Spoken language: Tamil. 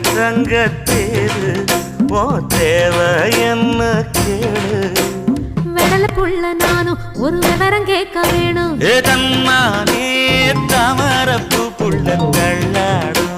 தங்கத்தேரு ஓ தேவை என்ன கேளு வெடல புள்ள நானும் ஒரு விவரம் கேட்க வேணும் தன்னானே தாமரப்பு புள்ள தள்ளாடும்